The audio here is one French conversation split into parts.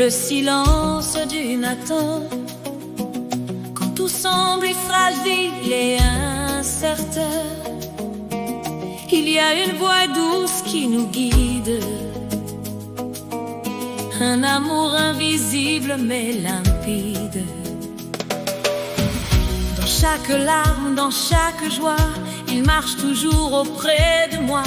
le silence du matin, quand tout semble fragile et incertain, il y a une voix douce qui nous guide, un amour invisible mais limpide. Dans chaque larme, dans chaque joie, il marche toujours auprès de moi.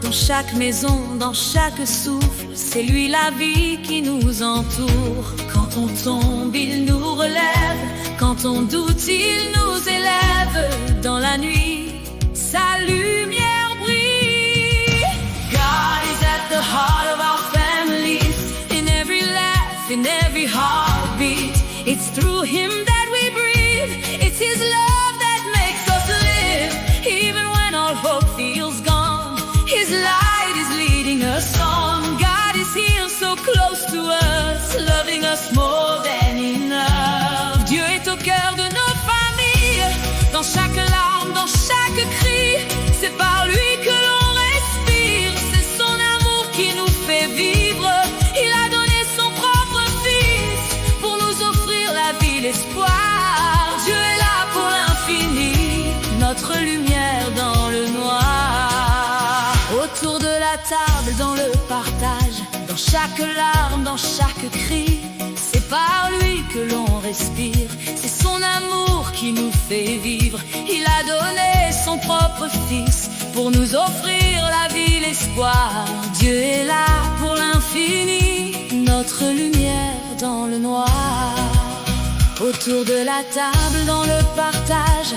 Dans chaque maison, dans chaque souffle, c'est lui la vie qui nous entoure. Quand on tombe, il nous relève, quand on doute, il nous élève. Dans la nuit, sa lumière brille. God is at the heart of our families, in every laugh, in every heartbeat. It's through him that we breathe, it's his love that makes us live. Even when all hope feels gone, his light is leading us on. God is here so close to us, loving us more than enough. Dieu est au cœur de nos familles, dans chaque larme, dans chaque cri. C'est par lui que l'on respire, c'est son amour qui nous fait vivre. Il a donné son propre fils pour nous offrir la vie, l'espoir. Dieu est là pour l'infini, notre lumière dans le noir. Autour de la table, dans le partage, dans chaque larme, dans chaque cri, c'est par lui que l'on respire, c'est son amour qui nous fait vivre. Il a donné son propre fils pour nous offrir la vie, l'espoir. Dieu est là pour l'infini, notre lumière dans le noir. Autour de la table, dans le partage,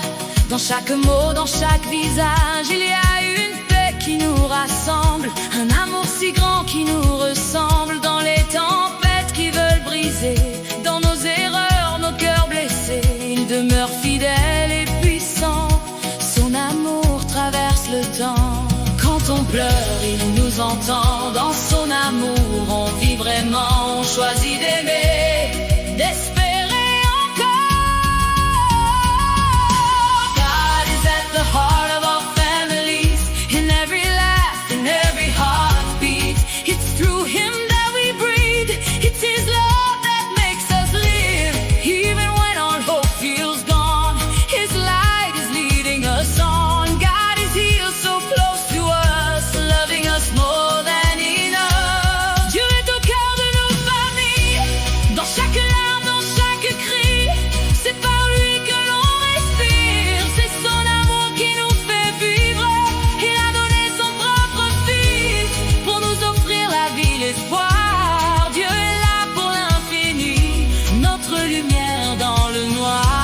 dans chaque mot, dans chaque visage, il y a une paix qui nous rassemble, un amour si grand qui nous ressemble. Dans les tempêtes qui veulent briser, dans nos erreurs, nos cœurs blessés, il demeure fidèle et puissant. Son amour traverse le temps. Quand on pleure, il nous entend. Dans son amour, on vit vraiment. On choisit d'aimer, d'espérer encore. God is at the heart of our families, in every laugh, in every heartbeat. It's through him that we breathe, it's his love that makes us live. Even when all hope feels gone, his light is leading us on. God is here so close to us, loving us more than enough. Dieu est au cœur de nos familles, dans chaque larme, dans chaque cri. C'est par lui que l'on respire, c'est son amour qui nous fait vivre. Il a donné son propre fils pour nous offrir la vie, l'espoir. Dieu est là pour l'infini, notre lumière dans le noir.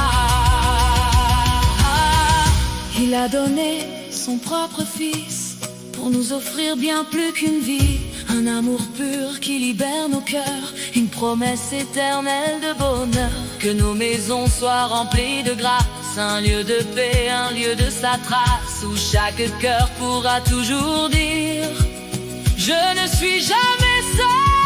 Il a donné son propre fils pour nous offrir bien plus qu'une vie, un amour pur qui libère nos cœurs, une promesse éternelle de bonheur. Que nos maisons soient remplies de grâce, un lieu de paix, un lieu de sa trace, où chaque cœur pourra toujours dire: je ne suis jamais seul.